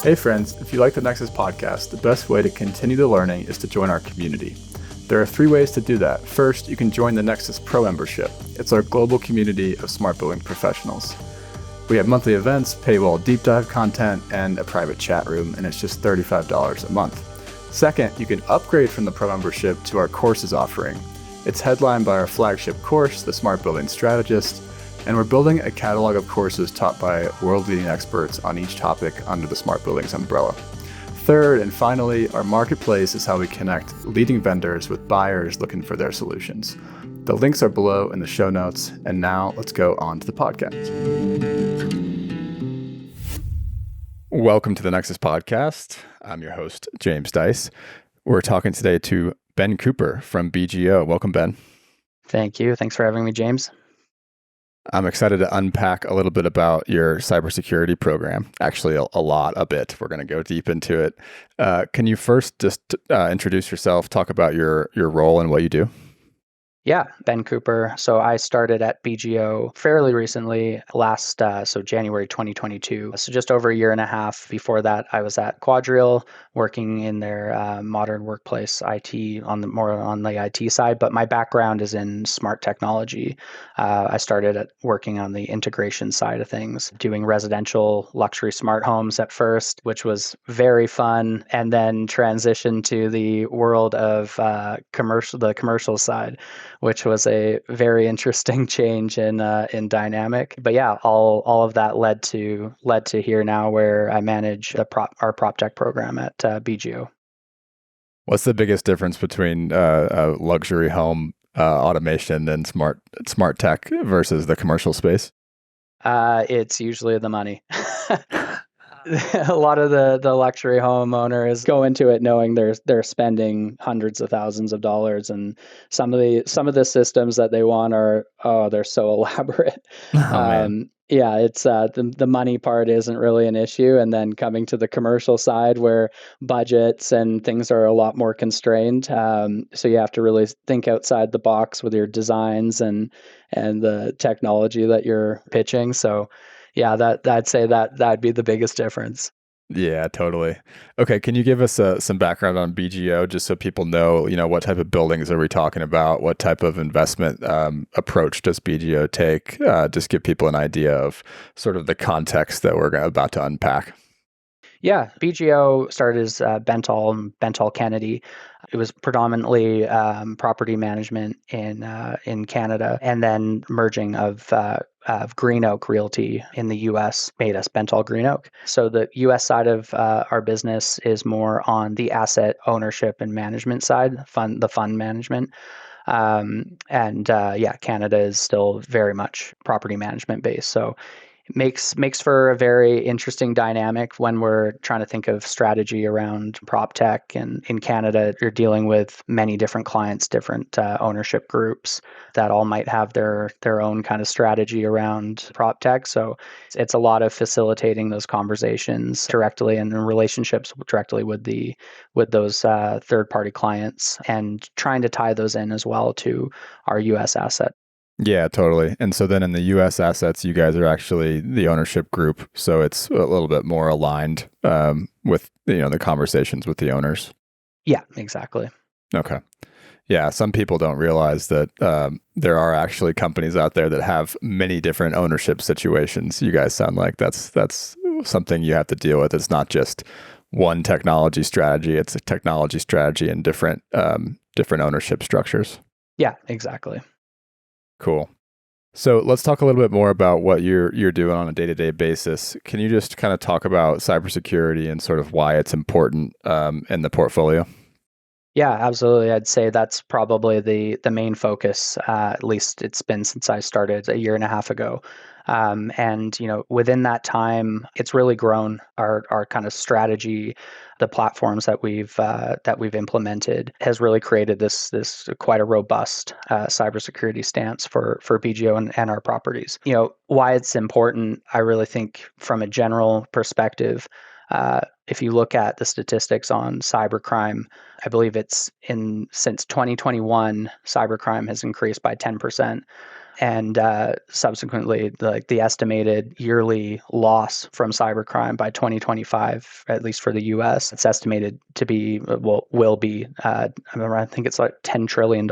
Hey friends, if you like the Nexus podcast, the best way to continue the learning is to join our community. There are 3 ways to do that. First, you can join the Nexus Pro membership. It's our global community of smart building professionals. We have monthly events, paywall deep dive content, and a private chat room, and it's just $35 a month. Second, you can upgrade from the Pro membership to our courses offering. It's headlined by our flagship course, The Smart Building Strategist, and we're building a catalog of courses taught by world-leading experts on each topic under the Smart Buildings umbrella. Third, and finally, our marketplace is how we connect leading vendors with buyers looking for their solutions. The links are below in the show notes, and now let's go on to the podcast. Welcome to the Nexus Podcast. I'm your host, James Dice. We're talking today to Ben Cooper from BGO. Welcome, Ben. Thank you. Thanks for having me, James. I'm excited to unpack a little bit about your cybersecurity program. Actually, a bit. We're going to go deep into it. Can you first just introduce yourself, talk about your role and what you do? Yeah, Ben Cooper. So I started at BGO fairly recently, January 2022. So just over a year and a half. Before that, I was at Quadrille working in their modern workplace IT on the IT side. But my background is in smart technology. I started working on the integration side of things, doing residential luxury smart homes at first, which was very fun, and then transitioned to the world of the commercial side, which was a very interesting change in dynamic. But yeah, all of that led to here now, where I manage our prop tech program at BGO. What's the biggest difference between a luxury home automation and smart tech versus the commercial space? It's usually the money. A lot of the luxury homeowners go into it knowing they're spending hundreds of thousands of dollars, and some of the systems that they want they're so elaborate. Yeah, it's the money part isn't really an issue, and then coming to the commercial side where budgets and things are a lot more constrained. So you have to really think outside the box with your designs and the technology that you're pitching. So yeah, I'd say that'd be the biggest difference. Yeah, totally. Okay, can you give us some background on BGO, just so people know, what type of buildings are we talking about? What type of investment approach does BGO take? Just give people an idea of sort of the context that we're about to unpack. Yeah, BGO started as Bentall Kennedy. It was predominantly property management in Canada, and then merging of GreenOak Realty in the U.S. made us BentallGreenOak. So the U.S. side of our business is more on the asset ownership and management side, the fund management. Canada is still very much property management based. So it makes for a very interesting dynamic when we're trying to think of strategy around prop tech. And in Canada, you're dealing with many different clients, different ownership groups that all might have their own kind of strategy around prop tech. So it's a lot of facilitating those conversations directly and relationships directly with those third party clients, and trying to tie those in as well to our U.S. asset. Yeah, totally. And so then in the US assets, you guys are actually the ownership group. So it's a little bit more aligned with, the conversations with the owners. Yeah, exactly. Okay. Yeah, some people don't realize that there are actually companies out there that have many different ownership situations. You guys sound like that's something you have to deal with. It's not just one technology strategy. It's a technology strategy and different ownership structures. Yeah, exactly. Cool. So let's talk a little bit more about what you're doing on a day-to-day basis. Can you just kind of talk about cybersecurity and sort of why it's important in the portfolio? Yeah, absolutely. I'd say that's probably the main focus. At least it's been since I started a year and a half ago. Within that time, it's really grown. Our kind of strategy, the platforms that we've implemented, has really created this quite a robust cybersecurity stance for BGO and our properties. Why it's important, I really think from a general perspective. If you look at the statistics on cybercrime, I believe since 2021, cybercrime has increased by 10%. And subsequently, the estimated yearly loss from cybercrime by 2025, at least for the U.S., it's estimated to be, will be, I think it's like $10 trillion,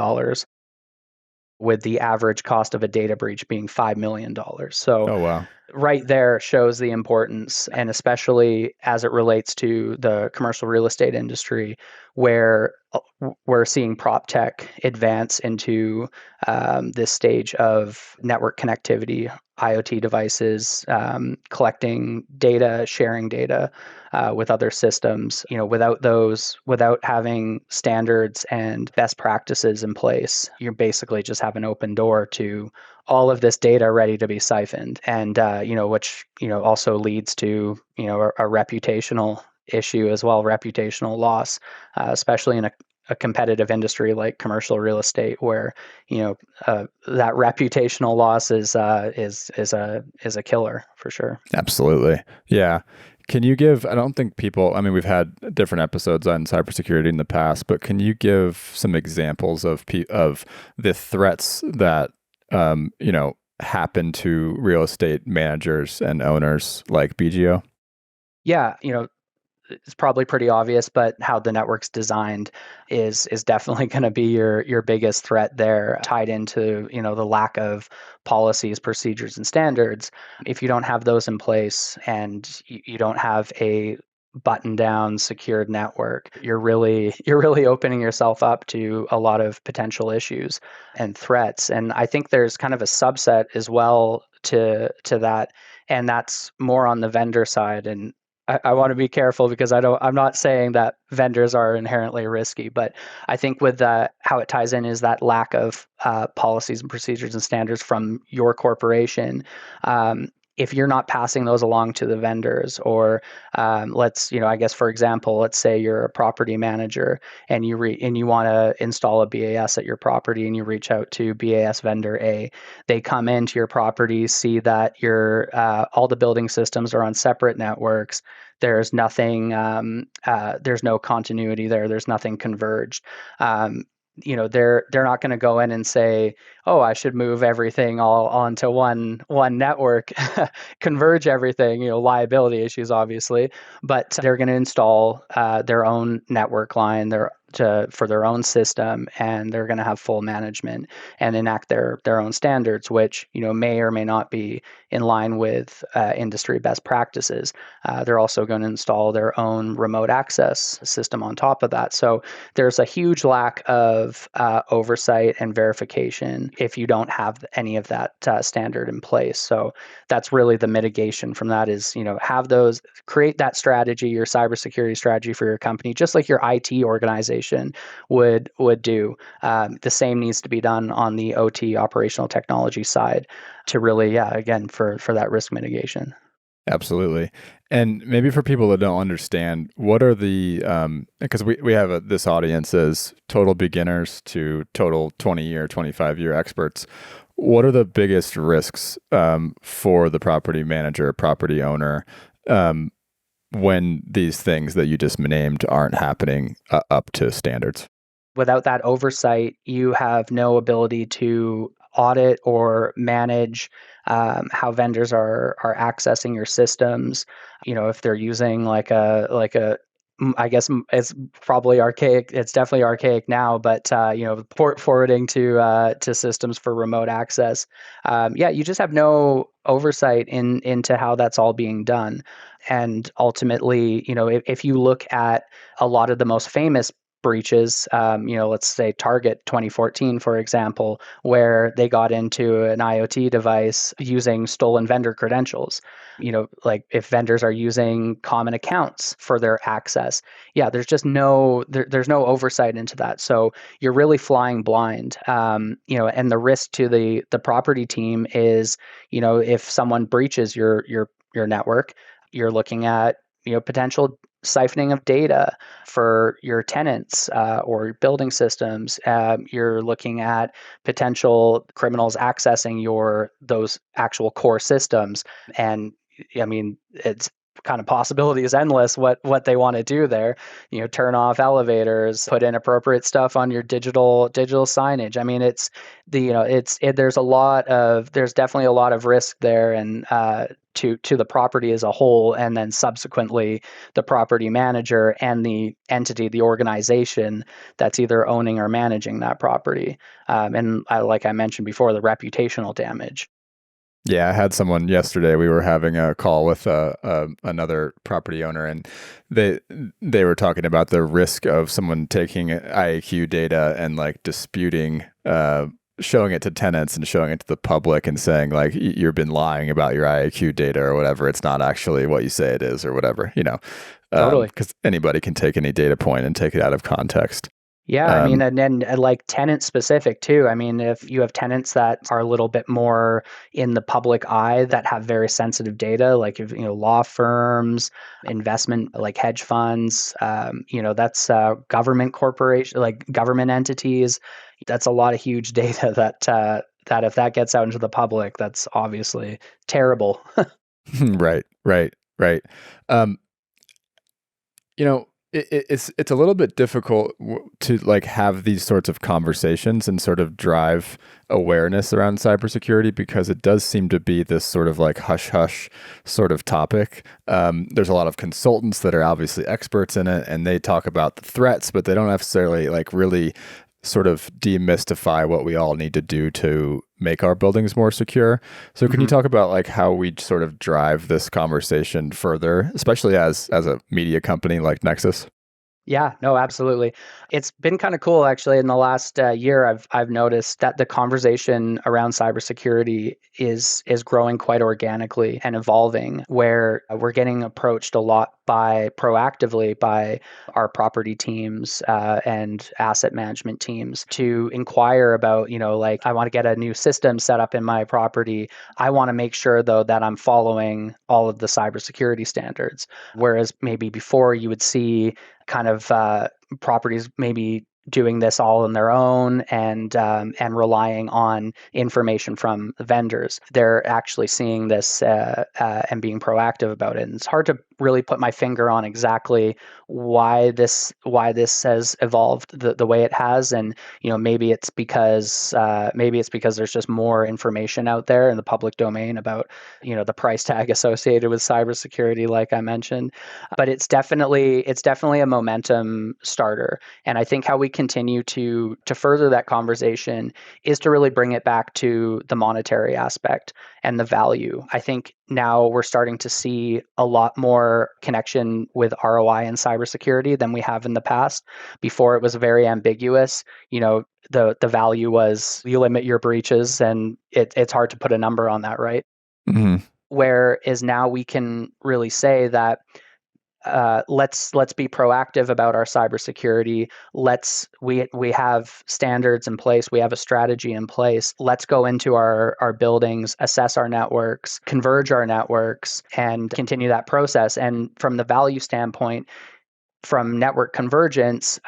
with the average cost of a data breach being $5 million. So Oh, wow. right there shows the importance, and especially as it relates to the commercial real estate industry, where we're seeing prop tech advance into this stage of network connectivity, IoT devices, collecting data, sharing data with other systems. Without having standards and best practices in place, you basically just have an open door to all of this data ready to be siphoned, and which also leads to a reputational issue as well, reputational loss, especially in a competitive industry like commercial real estate, where that reputational loss is a killer for sure. Absolutely. Yeah. Can you give, I don't think people, I mean, we've had different episodes on cybersecurity in the past, but can you give some examples of the threats that, happen to real estate managers and owners like BGO? Yeah, it's probably pretty obvious, but how the network's designed is definitely going to be your biggest threat there, tied into the lack of policies, procedures, and standards. If you don't have those in place, and you don't have a button down secured network, you're really opening yourself up to a lot of potential issues and threats. And I think there's kind of a subset as well to that, and that's more on the vendor side. And I want to be careful, because I'm not saying that vendors are inherently risky, but I think with how it ties in is that lack of policies and procedures and standards from your corporation. If you're not passing those along to the vendors, or I guess, for example, let's say you're a property manager, and you want to install a BAS at your property, and you reach out to BAS vendor A. They come into your property, see that your all the building systems are on separate networks. There's nothing. There's no continuity there. There's nothing converged. They're not going to go in and say, "Oh, I should move everything all onto one network, converge everything." Liability issues, obviously, but they're going to install their own network line for their own system, and they're going to have full management and enact their own standards, which may or may not be in line with industry best practices. They're also going to install their own remote access system on top of that. So there's a huge lack of oversight and verification if you don't have any of that standard in place. So that's really the mitigation from that, is create that strategy, your cybersecurity strategy for your company, just like your IT organization would do. The same needs to be done on the OT, operational technology side, to really, again, for that risk mitigation. Absolutely. And maybe for people that don't understand, what are the, because we have this audience as total beginners to total 20-year, 25-year experts. What are the biggest risks for the property manager, property owner, when these things that you just named aren't happening up to standards? Without that oversight, you have no ability to audit or manage how vendors are accessing your systems. If they're using I guess it's probably archaic. It's definitely archaic now, but port forwarding to systems for remote access. You just have no oversight into how that's all being done. And ultimately, if you look at a lot of the most famous breaches, let's say Target 2014, for example, where they got into an IoT device using stolen vendor credentials. Like if vendors are using common accounts for their access, there's just there's no oversight into that. So you're really flying blind. And the risk to the property team is, if someone breaches your network, you're looking at potential siphoning of data for your tenants or building systems. You're looking at potential criminals accessing those actual core systems. And I mean, it's kind of possibility is endless what they want to do there. Turn off elevators, put in appropriate stuff on your digital signage. I mean, there's definitely a lot of risk there, and to the property as a whole, and then subsequently the property manager and the entity, the organization that's either owning or managing that property. Like I mentioned before, the reputational damage. Yeah, I had someone yesterday. We were having a call with another property owner, and they were talking about the risk of someone taking IAQ data and like disputing, showing it to tenants and showing it to the public and saying like, you've been lying about your IAQ data or whatever. It's not actually what you say it is or whatever, Totally. because anybody can take any data point and take it out of context. Yeah, I mean, and then like tenant specific too. I mean, if you have tenants that are a little bit more in the public eye that have very sensitive data, like if law firms, investment like hedge funds, that's government corporation, like government entities. That's a lot of huge data that if that gets out into the public, that's obviously terrible. Right. Um, it's a little bit difficult to like have these sorts of conversations and sort of drive awareness around cybersecurity, because it does seem to be this sort of like hush hush sort of topic. There's a lot of consultants that are obviously experts in it, and they talk about the threats, but they don't necessarily like really sort of demystify what we all need to do to make our buildings more secure. So can you talk about like how we sort of drive this conversation further, especially as a media company like Nexus? Yeah, no, absolutely. It's been kind of cool actually. In the last year, I've noticed that the conversation around cybersecurity is growing quite organically and evolving. Where we're getting approached a lot proactively by our property teams and asset management teams to inquire about, like I want to get a new system set up in my property. I want to make sure though that I'm following all of the cybersecurity standards. Whereas maybe before you would see kind of properties maybe doing this all on their own and relying on information from vendors. They're actually seeing this and being proactive about it. And it's hard to really put my finger on exactly why this has evolved the way it has. And maybe it's because there's just more information out there in the public domain about the price tag associated with cybersecurity, like I mentioned. But it's definitely a momentum starter. And I think how we continue to further that conversation is to really bring it back to the monetary aspect and the value. I think now we're starting to see a lot more connection with ROI and cybersecurity than we have in the past. Before it was very ambiguous. The value was you limit your breaches, and it's hard to put a number on that, right? Mm-hmm. Whereas now we can really say that let's be proactive about our cybersecurity. We have standards in place. We have a strategy in place. Let's go into our buildings, assess our networks, converge our networks, and continue that process. And from the value standpoint, from network convergence,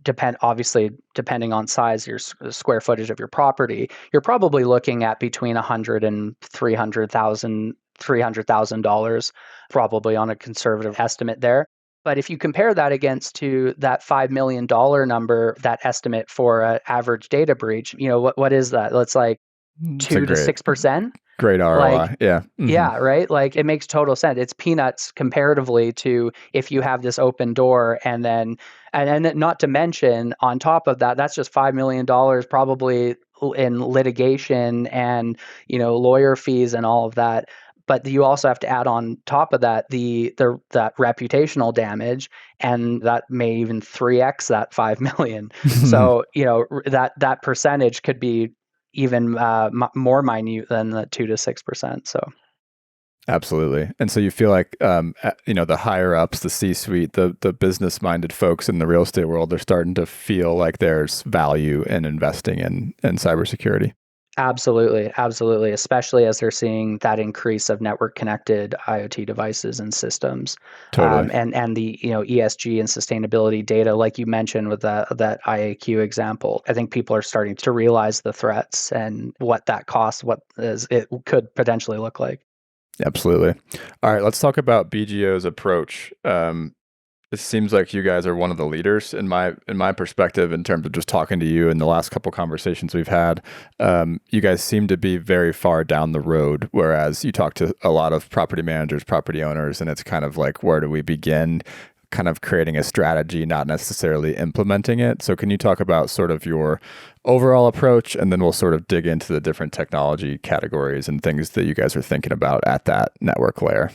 depending on size, your square footage of your property, you're probably looking at between $100,000 and $300,000, probably on a conservative estimate there. But if you compare that against to that $5 million number, that estimate for an average data breach, what is that? That's like 2 to 6%. Great ROI. Like, yeah. Mm-hmm. Yeah, right? Like it makes total sense. It's peanuts comparatively to if you have this open door and then not to mention on top of that, that's just $5 million probably in litigation and lawyer fees and all of that. But you also have to add on top of that that reputational damage, and that may even 3x that 5 million. So that percentage could be even more minute than the 2 to 6%. So absolutely. And so you feel like the higher ups, the C-suite, the business minded folks in the real estate world, they're starting to feel like there's value in investing in cybersecurity. Absolutely. Especially as they're seeing that increase of network connected IoT devices and systems. Totally. And the ESG and sustainability data, like you mentioned with that IAQ example. I think people are starting to realize the threats and what that costs, what it could potentially look like. Absolutely. All right, let's talk about BGO's approach. It seems like you guys are one of the leaders in my perspective in terms of just talking to you in the last couple conversations we've had. You guys seem to be very far down the road, whereas you talk to a lot of property managers, property owners, and it's kind of like, where do we begin? Kind of creating a strategy, not necessarily implementing it. So can you talk about sort of your overall approach, and then we'll sort of dig into the different technology categories and things that you guys are thinking about at that network layer?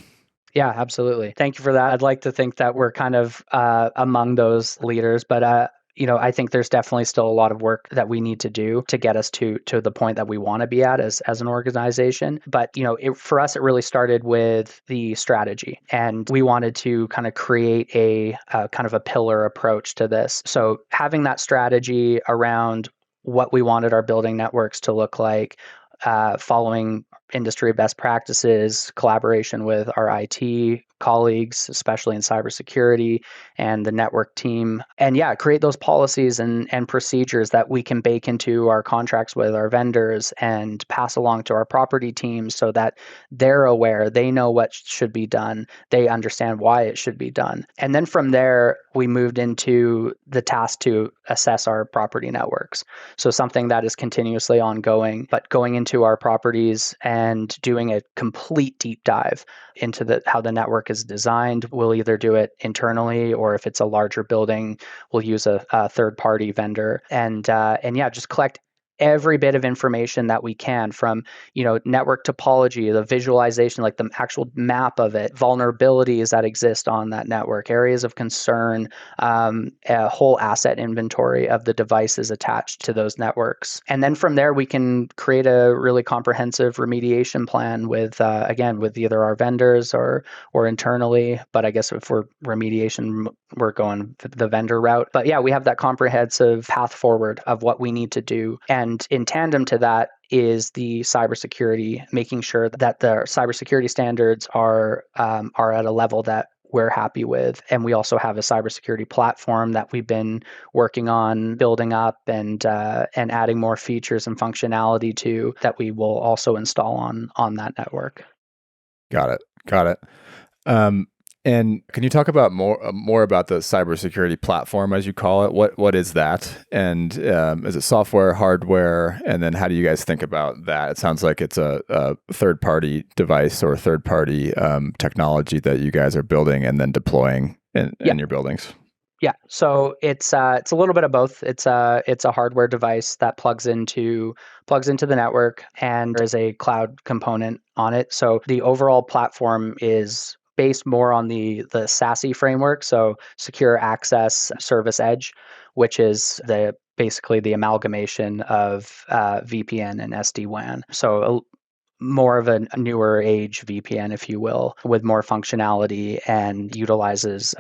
Yeah, absolutely. Thank you for that. I'd like to think that we're kind of among those leaders, but I think there's definitely still a lot of work that we need to do to get us to the point that we want to be at as an organization. But for us, it really started with the strategy, and we wanted to kind of create a kind of a pillar approach to this. So having that strategy around what we wanted our building networks to look like, following industry best practices, collaboration with our IT colleagues, especially in cybersecurity and the network team. And yeah, create those policies and procedures that we can bake into our contracts with our vendors and pass along to our property teams so that they're aware, they know what should be done, they understand why it should be done. And then from there, we moved into the task to assess our property networks. So something that is continuously ongoing, but going into our properties and doing a complete deep dive into how the network is designed. We'll either do it internally, or if it's a larger building, we'll use a third party vendor, and yeah, just collect every bit of information that we can from network topology, the visualization, like the actual map of it, vulnerabilities that exist on that network, areas of concern, a whole asset inventory of the devices attached to those networks. And then from there, we can create a really comprehensive remediation plan with, again, with either our vendors or internally. But I guess if we're remediation, we're going the vendor route. But yeah, we have that comprehensive path forward of what we need to do. And in tandem to that is the cybersecurity, making sure that the cybersecurity standards are at a level that we're happy with. And we also have a cybersecurity platform that we've been working on building up and adding more features and functionality to, that we will also install on that network. Got it. Got it. Um, and can you talk about more about the cybersecurity platform, as you call it? What is that? And is it software, hardware? And then how do you guys think about that? It sounds like it's a third party device or third party technology that you guys are building and then deploying in your buildings. Yeah, so it's a little bit of both. It's a hardware device that plugs into the network, and there is a cloud component on it. So the overall platform is based more on the SASE framework, so Secure Access Service Edge, which is basically the amalgamation of VPN and SD-WAN. So more of a newer age VPN, if you will, with more functionality and utilizes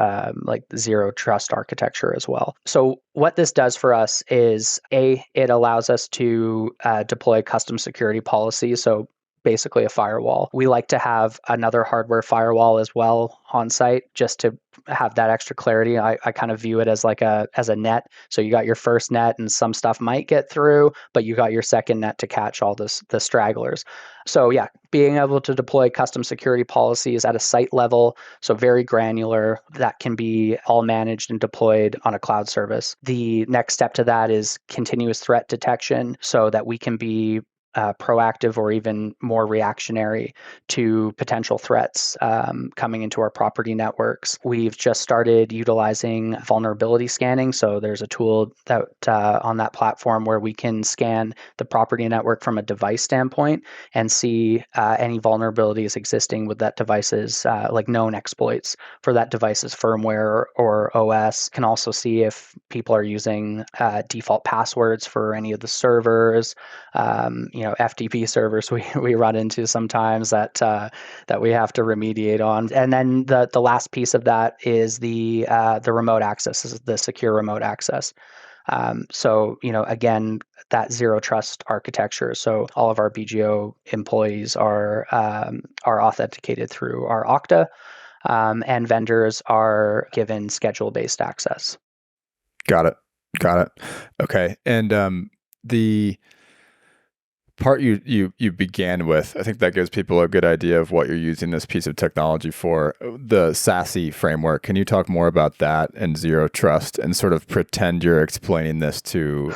like zero trust architecture as well. So what this does for us is it allows us to deploy custom security policies. So basically a firewall. We like to have another hardware firewall as well on site, just to have that extra clarity. I kind of view it as like as a net. So you got your first net and some stuff might get through, but you got your second net to catch all the stragglers. So yeah, being able to deploy custom security policies at a site level, so very granular, that can be all managed and deployed on a cloud service. The next step to that is continuous threat detection, so that we can be proactive or even more reactionary to potential threats coming into our property networks. We've just started utilizing vulnerability scanning. So there's a tool that on that platform where we can scan the property network from a device standpoint and see any vulnerabilities existing with that device's like known exploits for that device's firmware or OS. Can also see if people are using default passwords for any of the servers. FTP servers we run into sometimes that we have to remediate on. And then the last piece of that is the remote access, is the secure remote access. So again, that zero trust architecture. So all of our BGO employees are authenticated through our Okta, and vendors are given schedule based access. Got it. Okay. And the part you began with, I think that gives people a good idea of what you're using this piece of technology for. The SASE framework. Can you talk more about that and zero trust, and sort of pretend you're explaining this to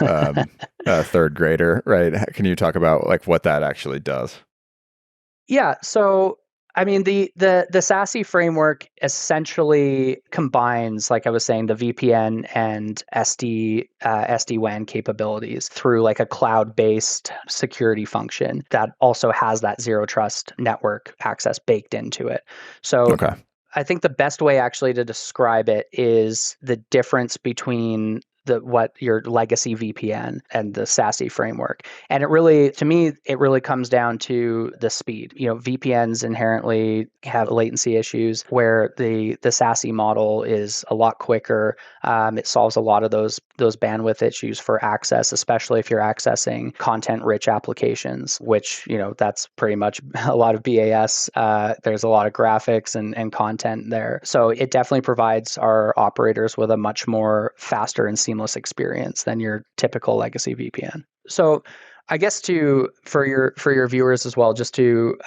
a third grader, right? Can you talk about like what that actually does? Yeah. So, I mean, the SASE framework essentially combines, like I was saying, the VPN and SD-WAN capabilities through like a cloud-based security function that also has that zero trust network access baked into it. So Okay. I think the best way actually to describe it is the difference between what your legacy VPN and the SASE framework. And it really, to me, it really comes down to the speed. VPNs inherently have latency issues where the SASE model is a lot quicker. It solves a lot of those bandwidth issues for access, especially if you're accessing content-rich applications, which, that's pretty much a lot of BAS. There's a lot of graphics and content there. So it definitely provides our operators with a much more faster and seamless experience than your typical legacy VPN. So I guess for your viewers as well, just to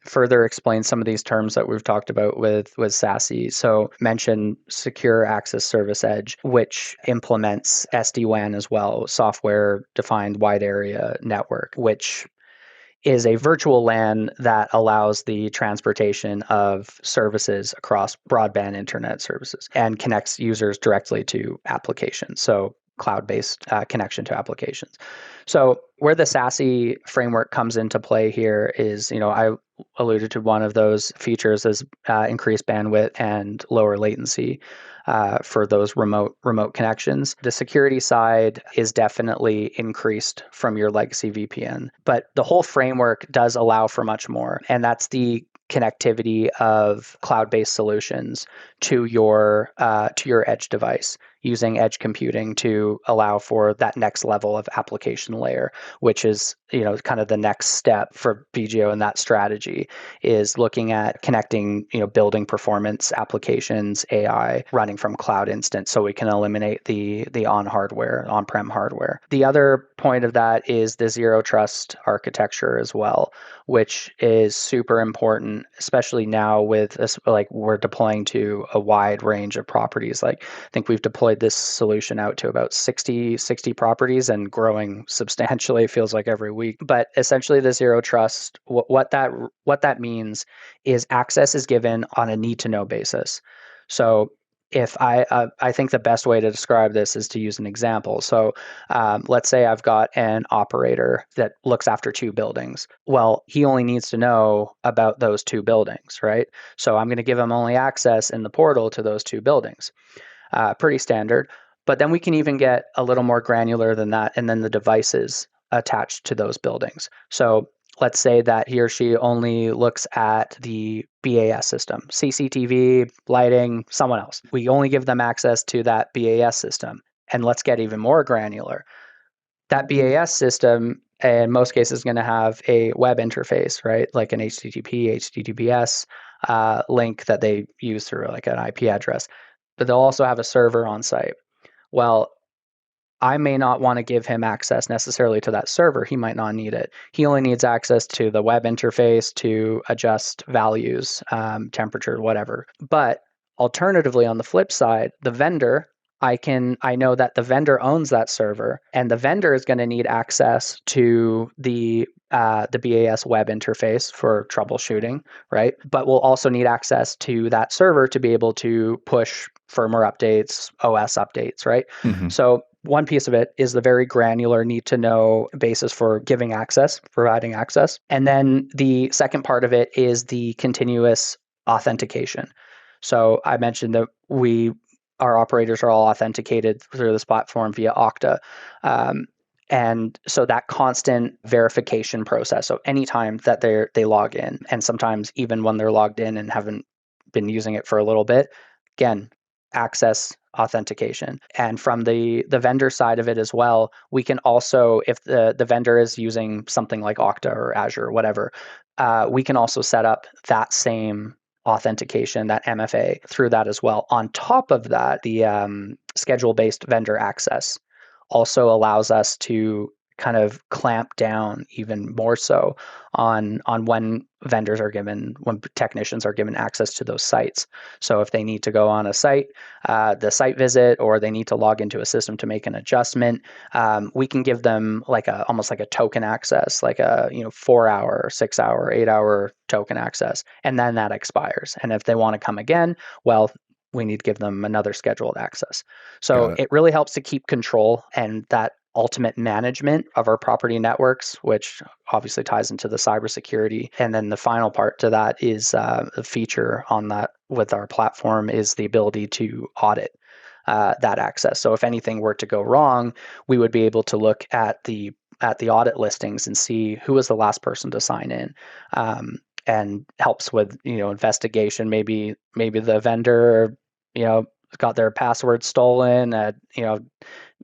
further explain some of these terms that we've talked about with SASE. So mention Secure Access Service Edge, which implements SD-WAN as well, software defined wide area network, which is a virtual LAN that allows the transportation of services across broadband internet services and connects users directly to applications. So cloud-based connection to applications. So where the SASE framework comes into play here is, I alluded to one of those features as increased bandwidth and lower latency for those remote connections. The security side is definitely increased from your legacy VPN, but the whole framework does allow for much more, and that's the connectivity of cloud-based solutions to your edge device, using edge computing to allow for that next level of application layer, which is, kind of the next step for BGO in that strategy, is looking at connecting, building performance applications, AI running from cloud instance, so we can eliminate the on-prem hardware. The other point of that is the zero trust architecture as well, which is super important, especially now with this, like we're deploying to a wide range of properties. Like I think we've deployed this solution out to about 60 properties and growing substantially. It feels like every week. But essentially the zero trust, what that means is access is given on a need to know basis. So if I think the best way to describe this is to use an example. So let's say I've got an operator that looks after 2 buildings. Well, he only needs to know about those 2 buildings, right? So I'm going to give him only access in the portal to those 2 buildings. Pretty standard. But then we can even get a little more granular than that, and then the devices attached to those buildings. So let's say that he or she only looks at the BAS system, CCTV, lighting, someone else. We only give them access to that BAS system. And let's get even more granular. That BAS system, in most cases, is going to have a web interface, right? Like an HTTP, HTTPS link that they use through like an IP address. But they'll also have a server on site. Well, I may not want to give him access necessarily to that server. He might not need it. He only needs access to the web interface to adjust values, temperature, whatever. But alternatively, on the flip side, the vendor, I know that the vendor owns that server, and the vendor is going to need access to the BAS web interface for troubleshooting, right? But we'll also need access to that server to be able to push firmware updates, OS updates, right? Mm-hmm. So one piece of it is the very granular need to know basis for giving access, providing access. And then the second part of it is the continuous authentication. So I mentioned that our operators are all authenticated through this platform via Okta. And so that constant verification process. So anytime that they log in, and sometimes even when they're logged in and haven't been using it for a little bit, again, access authentication. And from the vendor side of it as well, we can also, if the vendor is using something like Okta or Azure or whatever, we can also set up that same authentication, that MFA, through that as well. On top of that, the schedule-based vendor access also allows us to kind of clamp down even more so on when when technicians are given access to those sites. So if they need to go on a site, the site visit, or they need to log into a system to make an adjustment, we can give them almost like a token access, like a 4-hour, 6-hour, 8-hour token access, and then that expires. And if they want to come again, well, we need to give them another scheduled access. So it really helps to keep control and that ultimate management of our property networks, which obviously ties into the cybersecurity. And then the final part to that is the feature on that with our platform is the ability to audit that access. So if anything were to go wrong, we would be able to look at the audit listings and see who was the last person to sign in. And helps with investigation. Maybe the vendor got their password stolen,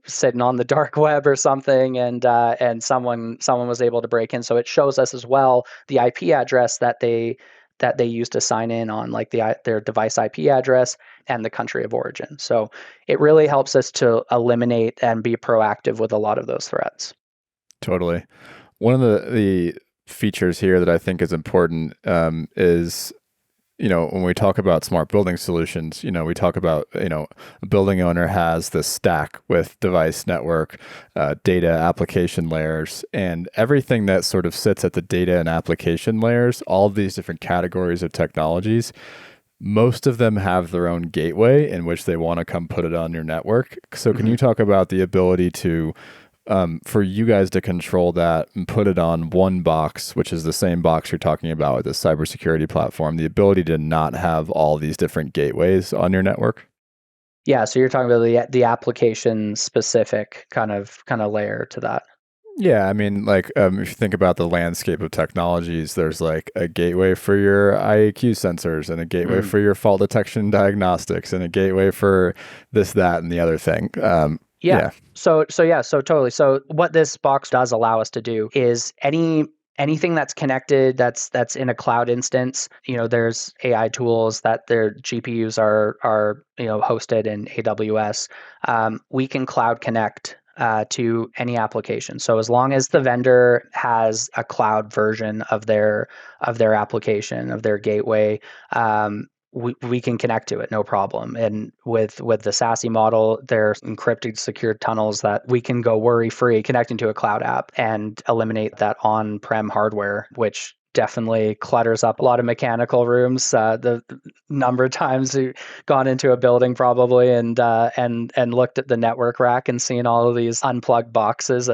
sitting on the dark web or something, and someone was able to break in. So it shows us as well the IP address that they use to sign in on, like their device IP address and the country of origin. So it really helps us to eliminate and be proactive with a lot of those threats. Totally. One of the features here that I think is important is, when we talk about smart building solutions, we talk about, a building owner has this stack with device, network, data, application layers, and everything that sort of sits at the data and application layers, all of these different categories of technologies. Most of them have their own gateway in which they want to come put it on your network. So can you talk about the ability to for you guys to control that and put it on one box, which is the same box you're talking about with the cybersecurity platform, the ability to not have all these different gateways on your network? Yeah, so you're talking about the application specific kind of layer to that. Yeah, I mean, if you think about the landscape of technologies, there's like a gateway for your IAQ sensors and a gateway for your fault detection diagnostics and a gateway for this, that, and the other thing. Yeah. So totally. So what this box does allow us to do is anything that's connected, that's in a cloud instance. There's AI tools that their GPUs are hosted in AWS. We can cloud connect to any application. So as long as the vendor has a cloud version of their application, of their gateway, we can connect to it, no problem. And with the SASE model, there's encrypted secured tunnels that we can go worry-free connecting to a cloud app and eliminate that on-prem hardware, which definitely clutters up a lot of mechanical rooms. The number of times we've gone into a building probably and looked at the network rack and seen all of these unplugged boxes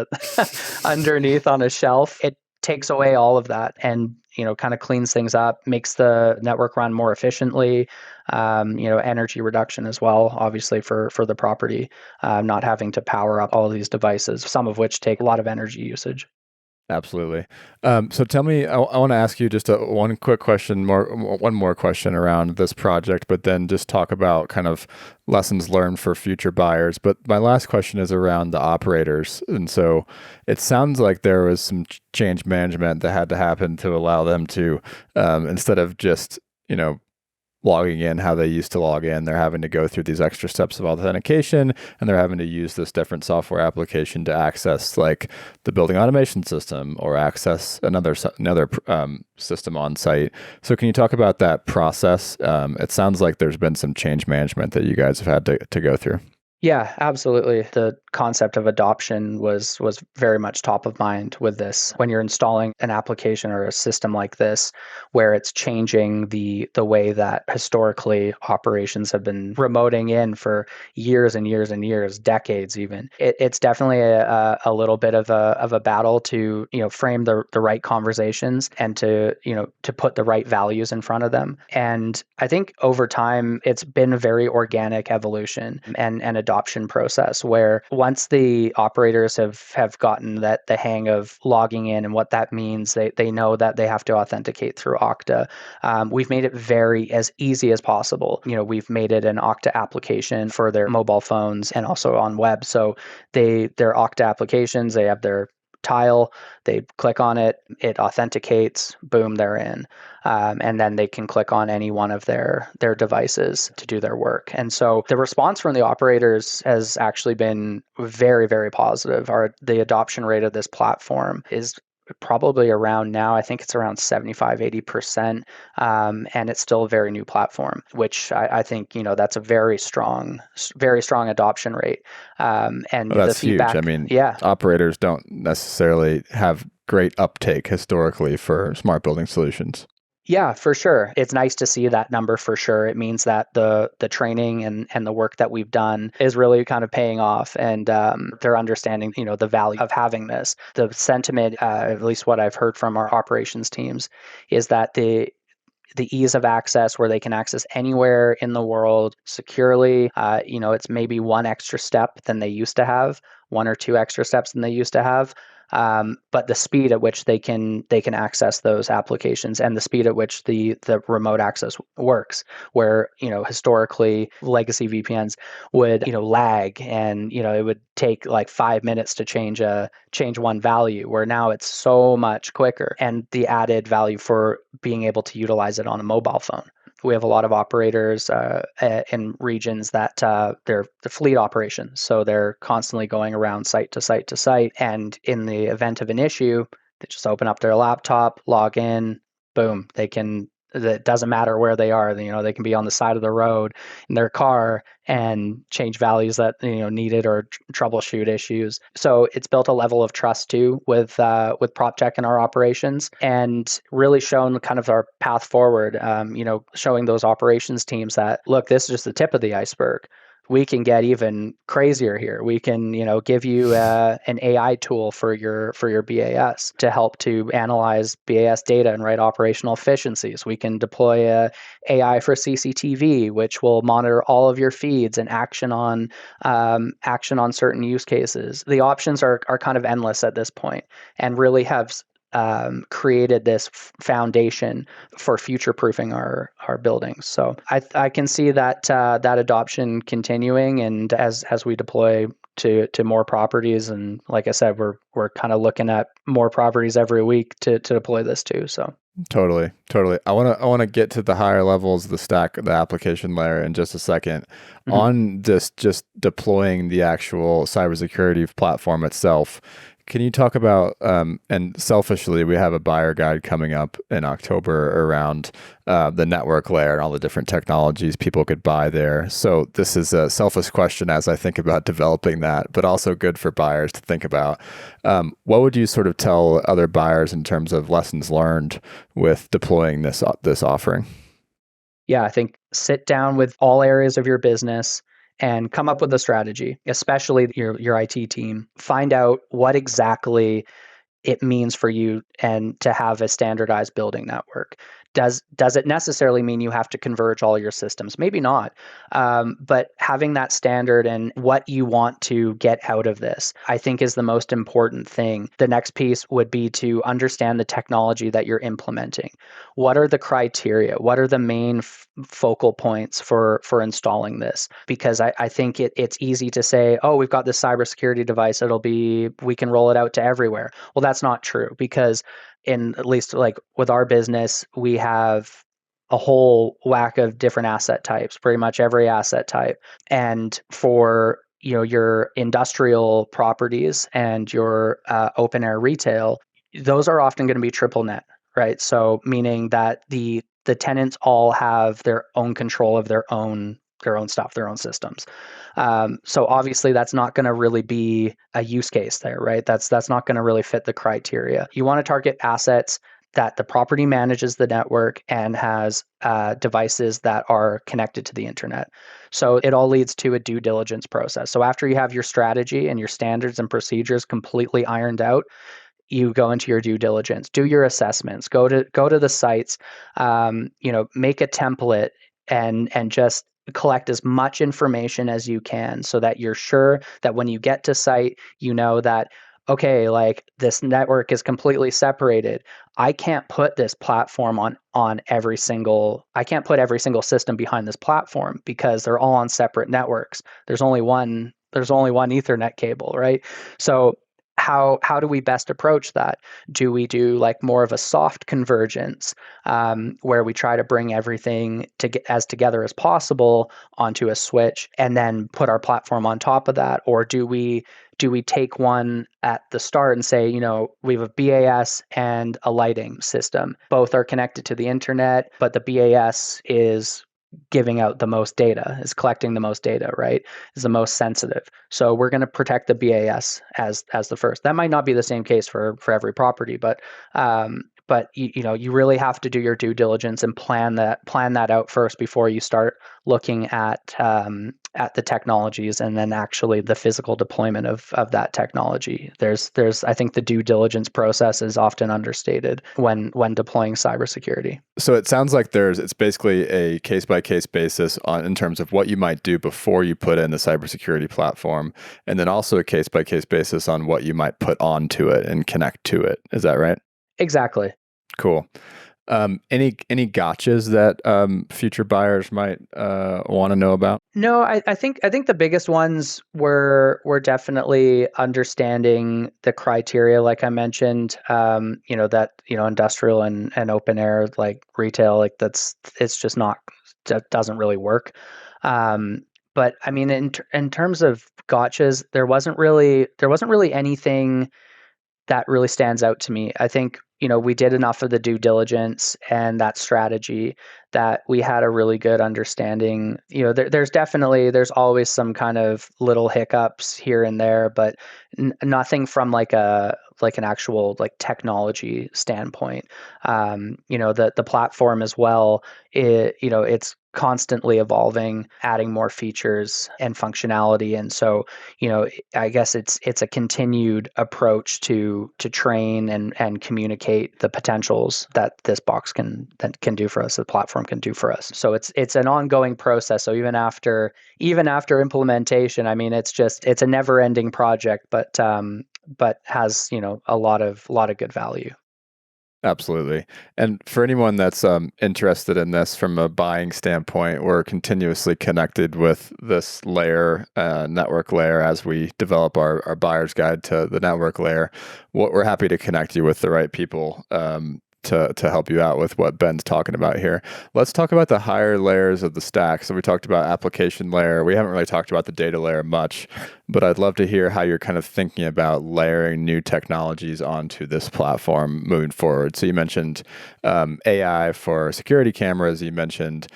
underneath on a shelf. It takes away all of that and kind of cleans things up, makes the network run more efficiently. Energy reduction as well, obviously for the property, not having to power up all of these devices, some of which take a lot of energy usage. Absolutely. So tell me, I want to ask you just one more question around this project, but then just talk about kind of lessons learned for future buyers. But my last question is around the operators. And so it sounds like there was some change management that had to happen to allow them to, instead of just, logging in how they used to log in, they're having to go through these extra steps of authentication, and they're having to use this different software application to access like the building automation system or access another system on site. So can you talk about that process? It sounds like there's been some change management that you guys have had to go through. Yeah, absolutely. The concept of adoption was very much top of mind with this. When you're installing an application or a system like this, where it's changing the way that historically operations have been remoting in for years and years and years, decades even, it's definitely a little bit of a battle to frame the right conversations and to put the right values in front of them. And I think over time it's been a very organic evolution and adoption process where once the operators have gotten the hang of logging in and what that means, they know that they have to authenticate through Okta. We've made it very as easy as possible. We've made it an Okta application for their mobile phones and also on web. So their Okta applications, they have their tile, they click on it, it authenticates, boom, they're in. And then they can click on any one of their devices to do their work. And so the response from the operators has actually been very, very positive. The adoption rate of this platform is probably around now, I think it's around 75-80%. And it's still a very new platform, which I think, that's a very strong adoption rate. And Well, the that's huge. I feedback, mean, yeah. operators don't necessarily have great uptake historically for smart building solutions. Yeah, for sure. It's nice to see that number for sure. It means that the training and the work that we've done is really kind of paying off, and they're understanding, the value of having this. The sentiment, at least what I've heard from our operations teams, is that the ease of access, where they can access anywhere in the world securely. It's maybe one extra step than they used to have, one or two extra steps than they used to have. But the speed at which they can access those applications, and the speed at which the remote access works, where historically legacy VPNs would lag, and it would take like 5 minutes to change one value, where now it's so much quicker, and the added value for being able to utilize it on a mobile phone. We have a lot of operators in regions that they're the fleet operations, so they're constantly going around site to site to site. And in the event of an issue, they just open up their laptop, log in, boom. It doesn't matter where they are. They can be on the side of the road in their car and change values that needed, or troubleshoot issues. So it's built a level of trust too with PropTech in our operations, and really shown kind of our path forward. Showing those operations teams that, look, this is just the tip of the iceberg. We can get even crazier here. We can, give you an AI tool for your BAS to help to analyze BAS data and write operational efficiencies. We can deploy a AI for CCTV, which will monitor all of your feeds and action on certain use cases. The options are kind of endless at this point, and really have created this foundation for future-proofing our buildings. So I can see that that adoption continuing, and as we deploy to more properties, and like I said, we're kind of looking at more properties every week to deploy this too. So Totally. I want to get to the higher levels of the stack, the application layer, in just a second. Mm-hmm. On this, just deploying the actual cybersecurity platform itself, can you talk about, and selfishly, we have a buyer guide coming up in October around the network layer and all the different technologies people could buy there. So this is a selfish question as I think about developing that, but also good for buyers to think about. What would you sort of tell other buyers in terms of lessons learned with deploying this offering? Yeah, I think sit down with all areas of your business and come up with a strategy, especially your IT team. Find out what exactly it means for you and to have a standardized building network. Does it necessarily mean you have to converge all your systems? Maybe not. But having that standard and what you want to get out of this, I think, is the most important thing. The next piece would be to understand the technology that you're implementing. What are the criteria? What are the main focal points for installing this? Because I think it's easy to say, oh, we've got this cybersecurity device. We can roll it out to everywhere. Well, that's not true, because at least like with our business, we have a whole whack of different asset types, pretty much every asset type. And for your industrial properties and your open air retail, those are often going to be triple net, right? So meaning that the tenants all have their own control of their own stuff, their own systems. So obviously that's not going to really be a use case there, right? That's not going to really fit the criteria. You want to target assets that the property manages the network and has devices that are connected to the internet. So it all leads to a due diligence process. So after you have your strategy and your standards and procedures completely ironed out, you go into your due diligence, do your assessments, go to the sites, make a template and just collect as much information as you can, so that you're sure that when you get to site, that, okay, like this network is completely separated. I can't put this platform on every single system behind this platform, because they're all on separate networks. There's only one Ethernet cable, right? So how do we best approach that? Do we do like more of a soft convergence, where we try to bring everything to get as together as possible onto a switch and then put our platform on top of that? Or do we take one at the start and say, we have a BAS and a lighting system. Both are connected to the internet, but the BAS is giving out the most data, is collecting the most data, right? Is the most sensitive. So we're going to protect the BAS as the first. That might not be the same case for every property, but you really have to do your due diligence and plan that out first before you start looking at the technologies and then actually the physical deployment of that technology. There's I think the due diligence process is often understated when deploying cybersecurity. So it sounds like it's basically a case by case basis in terms of what you might do before you put in the cybersecurity platform, and then also a case by case basis on what you might put onto it and connect to it. Is that right? Exactly. Cool. Any gotchas that future buyers might want to know about? No, I think the biggest ones were definitely understanding the criteria, like I mentioned. That industrial and open air, like retail, like it's just not, that doesn't really work. But I mean, in terms of gotchas, there wasn't really anything that really stands out to me. I think, we did enough of the due diligence and that strategy that we had a really good understanding. There's always some kind of little hiccups here and there, but nothing from like an actual like technology standpoint. The platform as well, it's constantly evolving, adding more features and functionality. And so, I guess it's a continued approach to train and communicate the potentials that this box can do for us, the platform can do for us. So it's an ongoing process. So even after implementation, I mean, it's a never ending project, but has a lot of good value. Absolutely. And for anyone that's interested in this from a buying standpoint, we're continuously connected with this layer, network layer, as we develop our buyer's guide to the network layer. We're happy to connect you with the right people to help you out with what Ben's talking about here. Let's talk about the higher layers of the stack. So we talked about application layer. We haven't really talked about the data layer much, but I'd love to hear how you're kind of thinking about layering new technologies onto this platform moving forward. So you mentioned AI for security cameras. You mentioned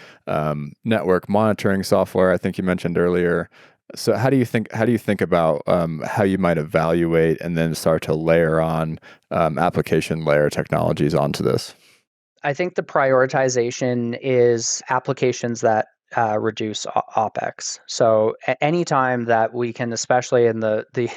network monitoring software, I think you mentioned earlier. So how do you think about how you might evaluate and then start to layer on application layer technologies onto this? I think the prioritization is applications that reduce OpEx. So anytime that we can, especially in the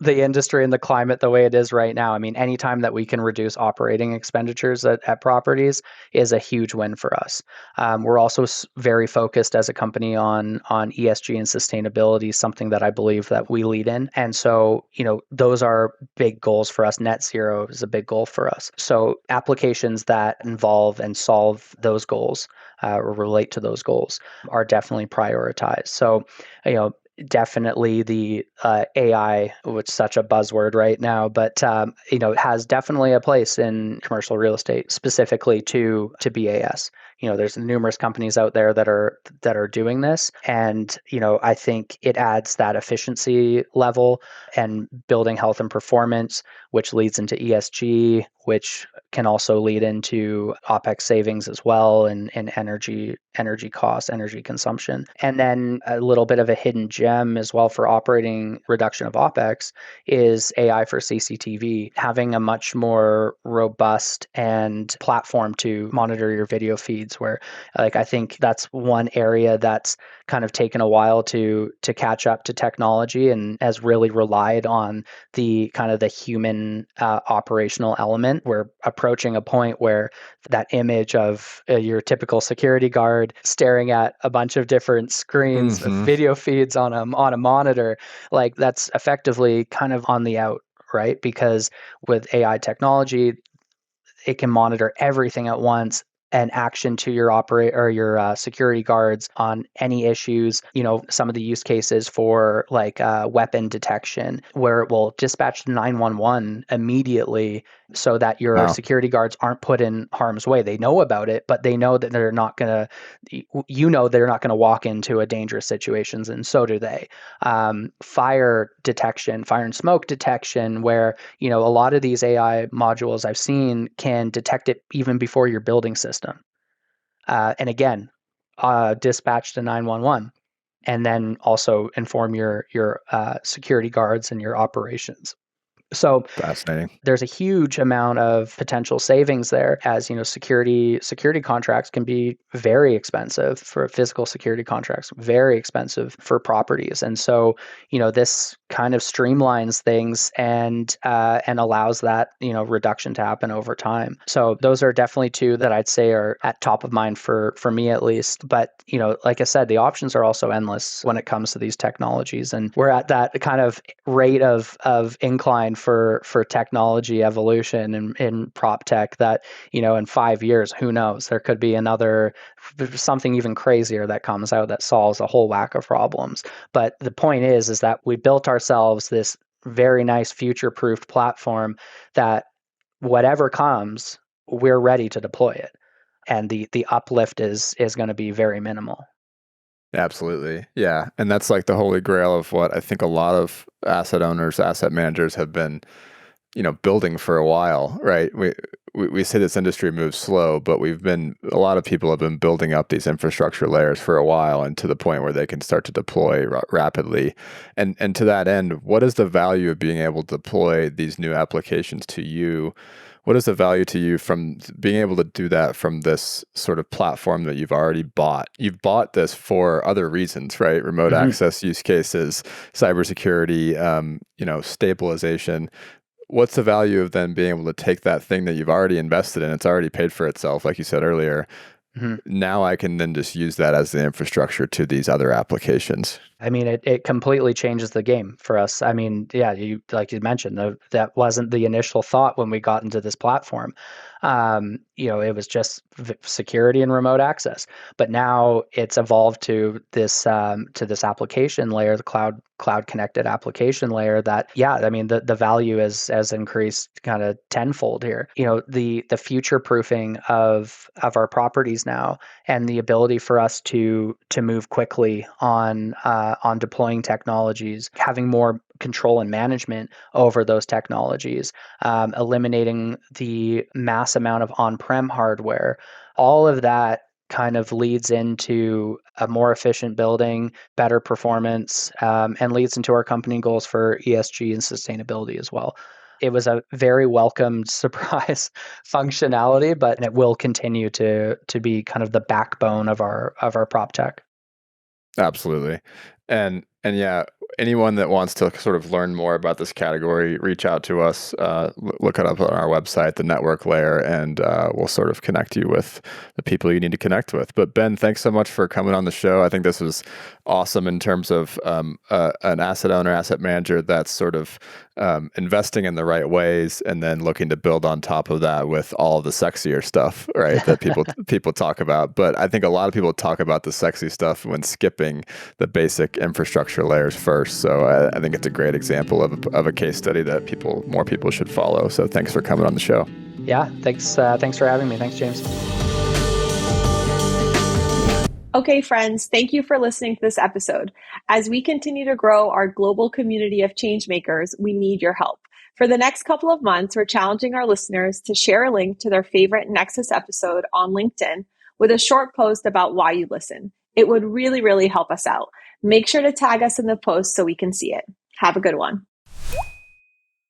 industry and the climate the way it is right now, I mean, anytime that we can reduce operating expenditures at properties is a huge win for us. We're also very focused as a company on ESG and sustainability, something that I believe that we lead in. And so, those are big goals for us. Net zero is a big goal for us. So applications that involve and solve those goals or relate to those goals are definitely prioritized. So, definitely the AI, which is such a buzzword right now, but has definitely a place in commercial real estate, specifically to BAS. There's numerous companies out there that are doing this, and I think it adds that efficiency level and building health and performance, which leads into ESG, which can also lead into OpEx savings as well, and energy costs, energy consumption. And then a little bit of a hidden gem as well for operating reduction of OpEx is AI for CCTV, having a much more robust and platform to monitor your video feeds, where like I think that's one area that's kind of taken a while to catch up to technology and has really relied on the kind of the human operational element. We're approaching a point where that image of your typical security guard staring at a bunch of different screens, video feeds on a monitor, like that's effectively kind of on the out, right? Because with AI technology, it can monitor everything at once, an action to your security guards on any issues. Some of the use cases for like weapon detection, where it will dispatch 911 immediately so that your Wow. security guards aren't put in harm's way. They know about it, but they know that they're not going to, they're not going to walk into a dangerous situations, and so do they. Fire detection, fire and smoke detection, where, a lot of these AI modules I've seen can detect it even before your building system. And again, dispatch to 911, and then also inform your security guards and your operations. So Fascinating. there's a huge amount of potential savings there, as security contracts can be very expensive for physical security contracts, very expensive for properties. And so, this kind of streamlines things and allows that, reduction to happen over time. So those are definitely two that I'd say are at top of mind for me at least. But, like I said, the options are also endless when it comes to these technologies. And we're at that kind of rate of incline for technology evolution in prop tech that, in 5 years, who knows, there could be another something even crazier that comes out that solves a whole whack of problems. But the point is that we built ourselves this very nice future-proofed platform that whatever comes, we're ready to deploy it, and the uplift is going to be very minimal. Absolutely. Yeah. And that's like the holy grail of what I think a lot of asset owners, asset managers have been, building for a while, right? We say this industry moves slow, but a lot of people have been building up these infrastructure layers for a while, and to the point where they can start to deploy rapidly. And to that end, what is the value of being able to deploy these new applications to you? What is the value to you from being able to do that from this sort of platform that you've already bought? You've bought this for other reasons, right? Remote access use cases, cybersecurity, stabilization. What's the value of then being able to take that thing that you've already invested in? It's already paid for itself, like you said earlier. Now I can then just use that as the infrastructure to these other applications. I mean, it completely changes the game for us. I mean, yeah, like you mentioned, that wasn't the initial thought when we got into this platform. It was just security and remote access, but now it's evolved to this application layer, the cloud connected application layer. That, yeah, I mean, the value has increased kind of tenfold here. The future proofing of our properties now, and the ability for us to move quickly on deploying technologies, having more control and management over those technologies, eliminating the mass amount of on-prem hardware. All of that kind of leads into a more efficient building, better performance, and leads into our company goals for ESG and sustainability as well. It was a very welcomed surprise functionality, but it will continue to be kind of the backbone of our prop tech. Absolutely. And yeah, anyone that wants to sort of learn more about this category, reach out to us, look it up on our website, the network layer, and we'll sort of connect you with the people you need to connect with. But Ben, thanks so much for coming on the show. I think this was awesome in terms of an asset owner, asset manager that's sort of investing in the right ways, and then looking to build on top of that with all of the sexier stuff, right? That people talk about. But I think a lot of people talk about the sexy stuff when skipping the basic infrastructure layers first. So I think it's a great example of a case study that more people should follow. So thanks for coming on the show. Yeah, thanks for having me. Thanks, James. Okay, friends, thank you for listening to this episode. As we continue to grow our global community of changemakers, we need your help. For the next couple of months, we're challenging our listeners to share a link to their favorite Nexus episode on LinkedIn with a short post about why you listen. It would really, really help us out. Make sure to tag us in the post so we can see it. Have a good one.